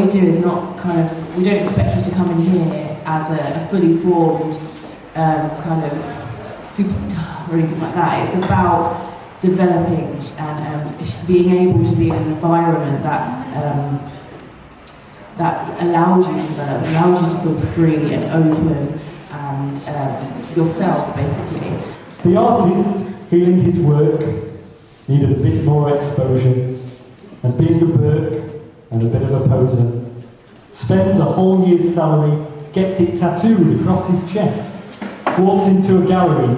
we do is not kind of, we don't expect you to come in here as a fully formed kind of superstar or anything like that. It's about developing and being able to be in an environment that allows you to develop, allows you to feel free and open and yourself, basically. The artist, feeling his work, needed a bit more exposure, and being a Burke and a bit of a poser, spends a whole year's salary, gets it tattooed across his chest, walks into a gallery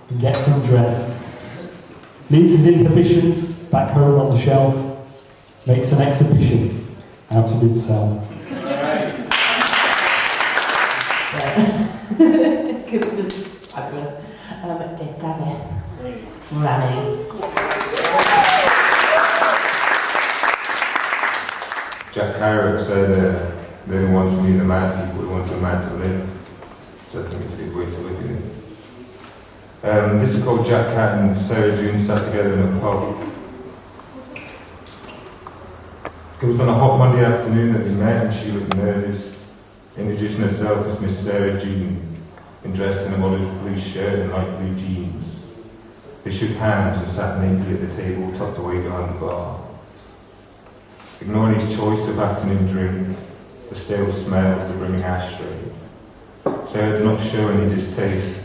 and gets undressed, leaves his inhibitions back home on the shelf, makes an exhibition out of himself. Jack Kerouac said, they don't want to be the mad people, they want the mad to live. So I think it's a good way to look at it. This is called Jack Cat and Sarah June sat together in a pub. It was on a hot Monday afternoon that we met and she looked nervous, introducing herself as Miss Sarah June, and dressed in a olive blue shirt and light blue jeans. They shook hands and sat naked at the table tucked away behind the bar. Ignoring his choice of afternoon drink, the stale smell of the brimming ashtray, Sarah did not show any distaste,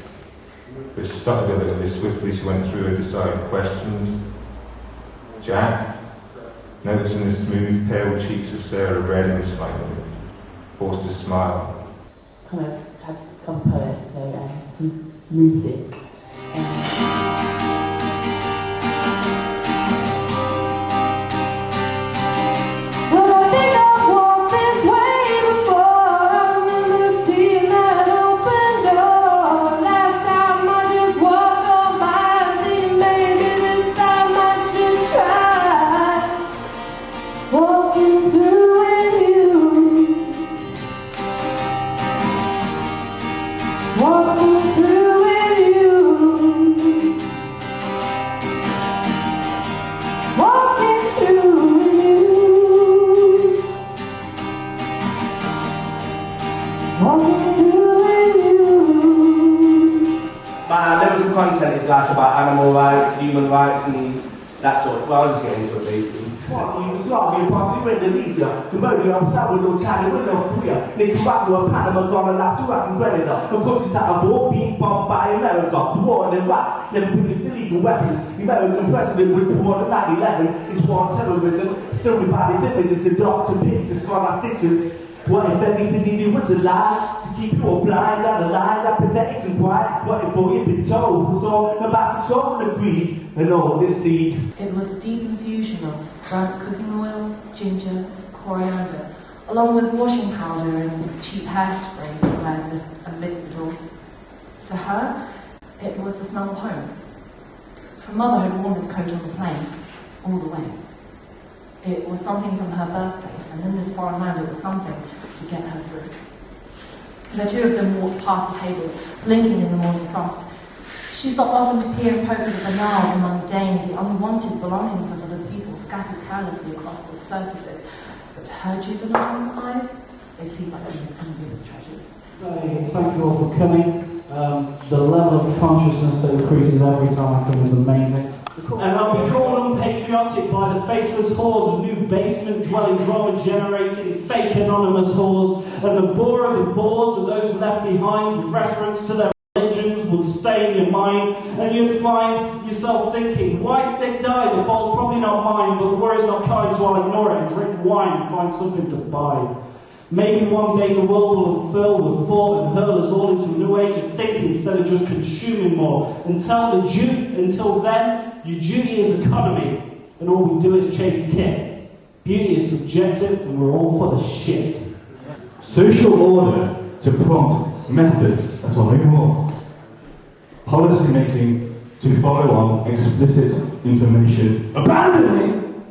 but stuttered a little as swiftly she went through her desired questions. Jack, noticing the smooth, pale cheeks of Sarah reddened slightly, forced a smile. Kind of had some poets, so some music. My lyrical content is like about animal rights, human rights, and that sort of, well, I'll just get into it basically. Swami, possibly in Indonesia, Cambodia, I'm sad with no China, with no Korea, Nicaragua, Panama, Ghana, Laos, and Grenada. Of course, it's out of war being bombed by America. The war in Iraq never produced illegal weapons. The American president was born in 9/11. It's war on terrorism. Still, we buy these images, adopted pictures, scar our stitches. What if everything he knew was a lie? To keep you all blind down the line, apathetic and quiet. What if all you'd been told was all about control and greed and all this seed? It was a deep infusion of burnt cooking oil, ginger, coriander, along with washing powder and cheap hairspray spread amidst it all. To her, it was the smell of home. Her mother had worn this coat on the plane, all the way. It was something from her birthplace, and in this foreign land it was something to get her through. The two of them walked past the table, blinking in the morning frost. She stopped often to peer and poke at the banal, the mundane, the unwanted belongings of other people scattered carelessly across the surfaces. But to her juvenile eyes, they seemed like these unreal treasures. So, thank you all for coming. The level of consciousness that increases every time I come is amazing. And I'll be called unpatriotic by the faceless hordes of new basement-dwelling, drama-generating, fake anonymous whores, and the bore of the boards and those left behind with reference to their religions would stay in your mind, and you'd find yourself thinking, why did they die? The fault's probably not mine, but the word is not kind, so I'll ignore it and drink wine and find something to buy. Maybe one day the world will unfurl with thought and hurl us all into a new age of thinking instead of just consuming more. Until then, your duty is economy, and all we do is chase kit. Beauty is subjective, and we're all full of shit. Social order to prompt methods that are immoral. Policy making to follow on explicit information. Abandoning,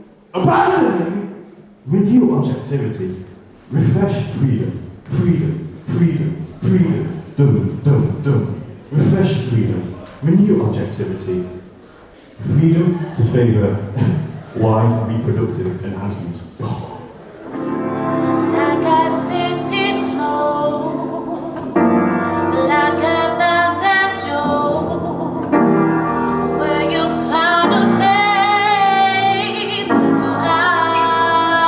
renew objectivity. Refresh freedom, freedom. Refresh freedom, renew objectivity. Freedom to favour wide reproductive enhancement. Oh. city slow, like a van that jogs, where you found a place to hide,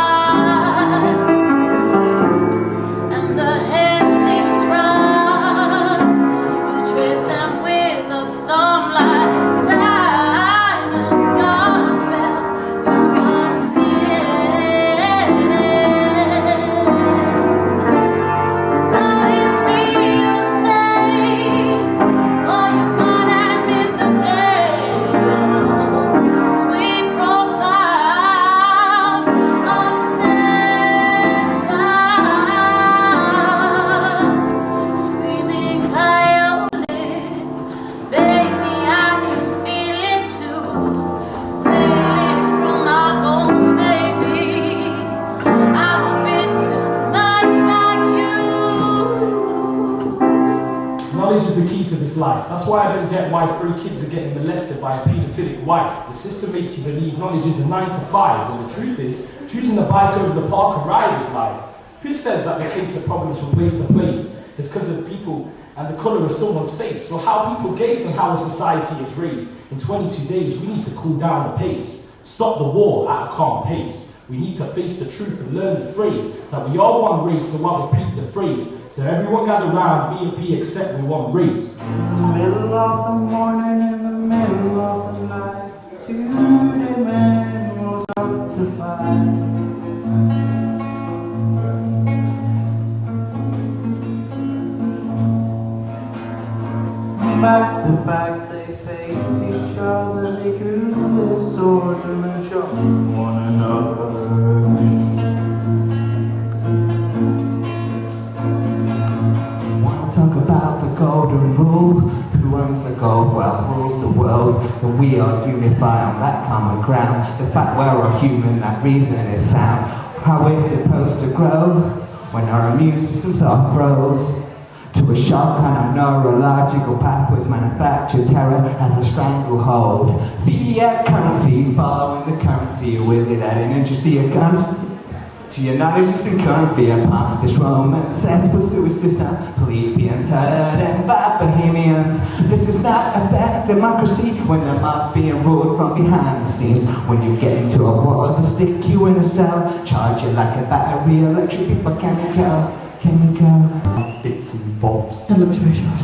and the headings run, you trace them with a thumb like diamonds, gospel to your sin. It's me you say, or you gonna miss the day. Sweet profile obsession, screaming violins, baby I can feel it too, wailing from my bones, baby. I'm a bit too much like you. Knowledge is the key to this life. That's why I don't get why 3 kids are getting molested by a paedophilic wife. The system makes you believe knowledge is a 9 to 5, but the truth is, choosing a bike over the park and ride is life. Who says that the case of problems from place to place is because of people and the colour of someone's face, or how people gaze on how a society is raised? In 22 days, we need to cool down the pace, stop the war at a calm pace. We need to face the truth and learn the phrase that we are one race, so I'll repeat the phrase. So everyone gather round, B&P except we one race. Middle of the morning, in the middle of the night, 2 men rose up to fight. Back to back they faced each other, they drew their swords and then shot one another. Wanna talk about the golden rule? Who owns the gold? Well, rules the world, and we are unified on that common ground. The fact we're all human, that reason is sound. How we're supposed to grow when our immune systems are froze to a shock kind of neurological pathways manufacture terror as a stranglehold. Fiat currency following the currency. Who is it adding interest to your guns? To your non-existent current fear upon this Roman cesspool sewer system, plebeians heard and by bohemians. This is not a fair democracy when the mob's being ruled from behind the scenes. When you get into a war, they stick you in a cell, charge you like a battery, electric before chemical. Bits and bobs. That looks very short.